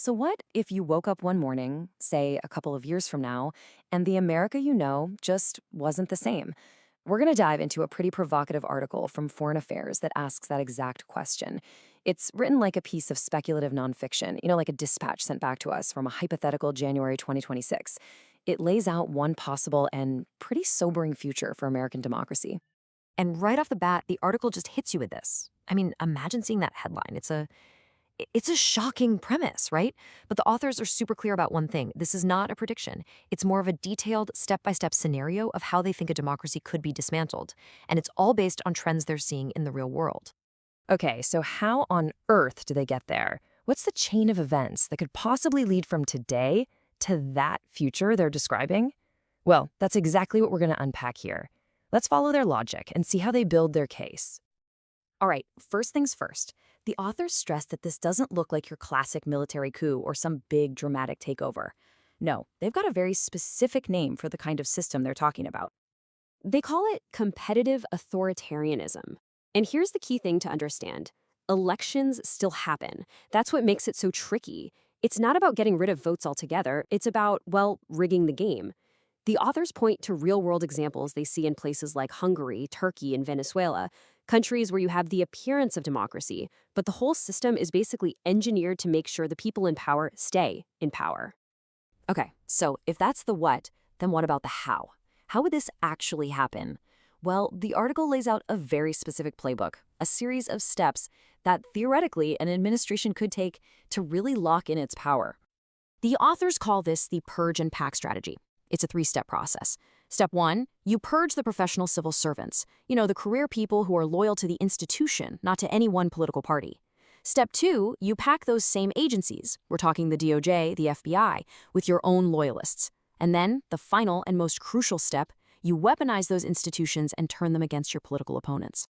So, what if you woke up one morning, say a couple of years from now, and the America you know just wasn't the same? We're going to dive into a pretty provocative article from Foreign Affairs that asks that exact question. It's written like a piece of speculative nonfiction, like a dispatch sent back to us from a hypothetical January 2026. It lays out one possible and pretty sobering future for American democracy. And right off the bat, the article just hits you with this. I mean, imagine seeing that headline. It's a shocking premise, right? But the authors are super clear about one thing. This is not a prediction. It's more of a detailed step-by-step scenario of how they think a democracy could be dismantled. And it's all based on trends they're seeing in the real world. Okay, so how on earth do they get there? What's the chain of events that could possibly lead from today to that future they're describing? Well, that's exactly what we're going to unpack here. Let's follow their logic and see how they build their case. All right, first things first. The authors stress that this doesn't look like your classic military coup or some big dramatic takeover. No, they've got a very specific name for the kind of system they're talking about. They call it competitive authoritarianism. And here's the key thing to understand. Elections still happen. That's what makes it so tricky. It's not about getting rid of votes altogether. It's about, well, rigging the game. The authors point to real-world examples they see in places like Hungary, Turkey, and Venezuela, countries where you have the appearance of democracy, but the whole system is basically engineered to make sure the people in power stay in power. Okay, so if that's the what, then what about the how? How would this actually happen? Well, the article lays out a very specific playbook, a series of steps that theoretically an administration could take to really lock in its power. The authors call this the purge and pack strategy. It's a three-step process. Step one, you purge the professional civil servants, the career people who are loyal to the institution, not to any one political party. Step two, you pack those same agencies, we're talking the DOJ, the FBI, with your own loyalists. And then, the final and most crucial step, you weaponize those institutions and turn them against your political opponents.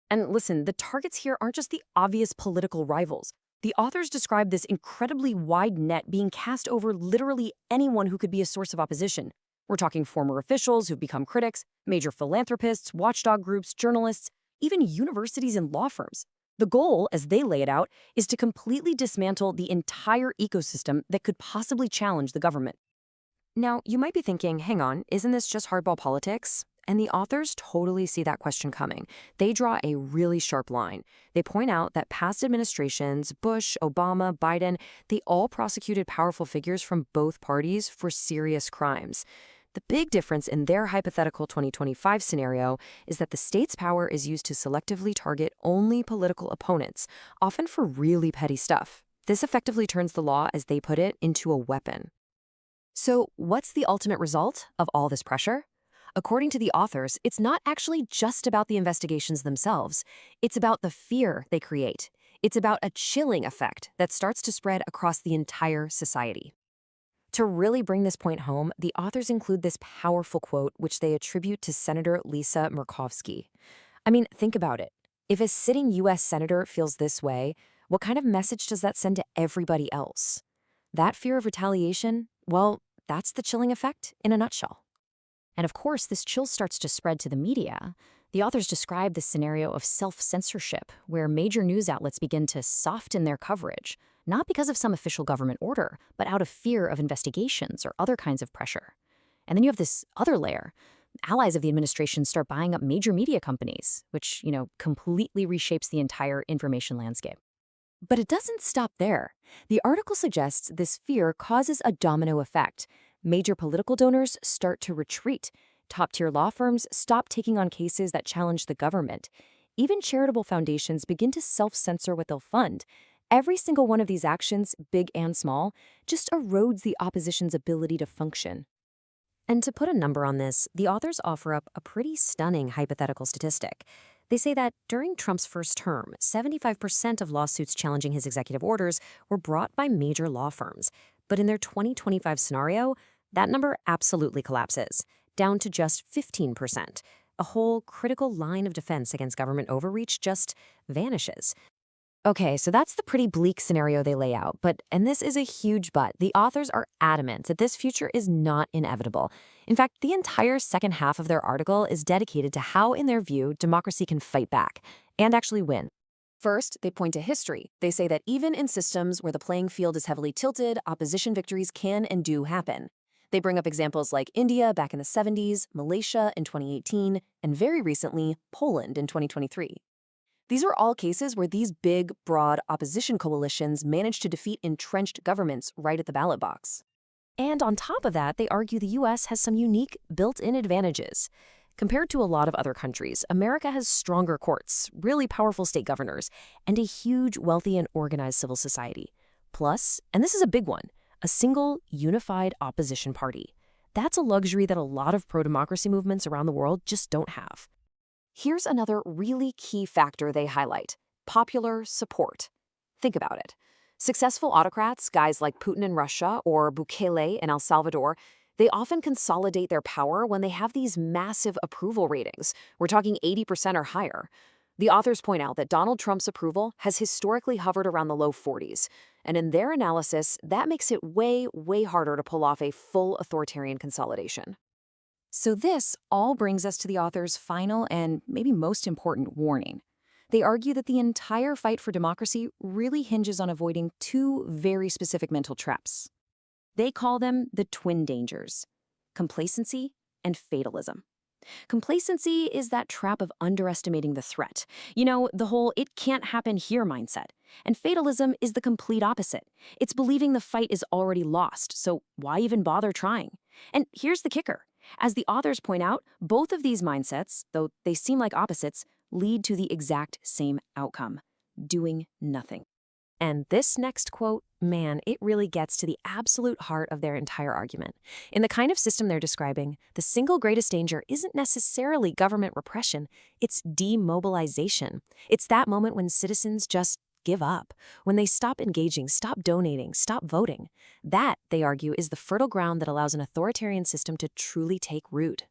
And listen, the targets here aren't just the obvious political rivals. The authors describe this incredibly wide net being cast over literally anyone who could be a source of opposition. We're talking former officials who've become critics, major philanthropists, watchdog groups, journalists, even universities and law firms. The goal, as they lay it out, is to completely dismantle the entire ecosystem that could possibly challenge the government. Now, you might be thinking, hang on, isn't this just hardball politics? And the authors totally see that question coming. They draw a really sharp line. They point out that past administrations, Bush, Obama, Biden, they all prosecuted powerful figures from both parties for serious crimes. The big difference in their hypothetical 2025 scenario is that the state's power is used to selectively target only political opponents, often for really petty stuff. This effectively turns the law, as they put it, into a weapon. So, what's the ultimate result of all this pressure? According to the authors, it's not actually just about the investigations themselves. It's about the fear they create. It's about a chilling effect that starts to spread across the entire society. To really bring this point home, the authors include this powerful quote, which they attribute to Senator Lisa Murkowski. I mean, think about it. If a sitting U.S. senator feels this way, what kind of message does that send to everybody else? That fear of retaliation, well, that's the chilling effect in a nutshell. And of course, this chill starts to spread to the media. The authors describe this scenario of self-censorship, where major news outlets begin to soften their coverage, not because of some official government order, but out of fear of investigations or other kinds of pressure. And then you have this other layer. Allies of the administration start buying up major media companies, which, completely reshapes the entire information landscape. But it doesn't stop there. The article suggests this fear causes a domino effect. Major political donors start to retreat. Top-tier law firms stop taking on cases that challenge the government. Even charitable foundations begin to self-censor what they'll fund. Every single one of these actions, big and small, just erodes the opposition's ability to function. And to put a number on this, the authors offer up a pretty stunning hypothetical statistic. They say that during Trump's first term, 75% of lawsuits challenging his executive orders were brought by major law firms. But in their 2025 scenario, that number absolutely collapses, down to just 15%. A whole critical line of defense against government overreach just vanishes. Okay, so that's the pretty bleak scenario they lay out, and this is a huge but, the authors are adamant that this future is not inevitable. In fact, the entire second half of their article is dedicated to how, in their view, democracy can fight back and actually win. First, they point to history. They say that even in systems where the playing field is heavily tilted, opposition victories can and do happen. They bring up examples like India back in the 70s, Malaysia in 2018, and very recently, Poland in 2023. These are all cases where these big, broad opposition coalitions managed to defeat entrenched governments right at the ballot box. And on top of that, they argue the US has some unique built-in advantages. Compared to a lot of other countries, America has stronger courts, really powerful state governors, and a huge, wealthy, and organized civil society. Plus, and this is a big one, a single, unified opposition party. That's a luxury that a lot of pro-democracy movements around the world just don't have. Here's another really key factor they highlight: popular support. Think about it. Successful autocrats, guys like Putin in Russia or Bukele in El Salvador, they often consolidate their power when they have these massive approval ratings. We're talking 80% or higher. The authors point out that Donald Trump's approval has historically hovered around the low 40s, and in their analysis, that makes it way, way harder to pull off a full authoritarian consolidation. So this all brings us to the author's final and maybe most important warning. They argue that the entire fight for democracy really hinges on avoiding two very specific mental traps. They call them the twin dangers: complacency and fatalism. Complacency is that trap of underestimating the threat. You know, the whole "it can't happen here" mindset. And fatalism is the complete opposite. It's believing the fight is already lost, so why even bother trying? And here's the kicker. As the authors point out, both of these mindsets, though they seem like opposites, lead to the exact same outcome: doing nothing. And this next quote, man, it really gets to the absolute heart of their entire argument. In the kind of system they're describing, the single greatest danger isn't necessarily government repression, it's demobilization. It's that moment when citizens just give up, when they stop engaging, stop donating, stop voting. That, they argue, is the fertile ground that allows an authoritarian system to truly take root.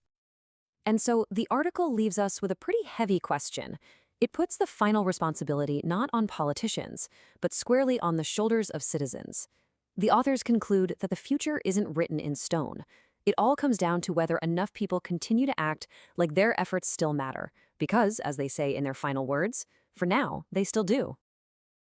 And so the article leaves us with a pretty heavy question. It puts the final responsibility not on politicians, but squarely on the shoulders of citizens. The authors conclude that the future isn't written in stone. It all comes down to whether enough people continue to act like their efforts still matter, because, as they say in their final words, for now, they still do.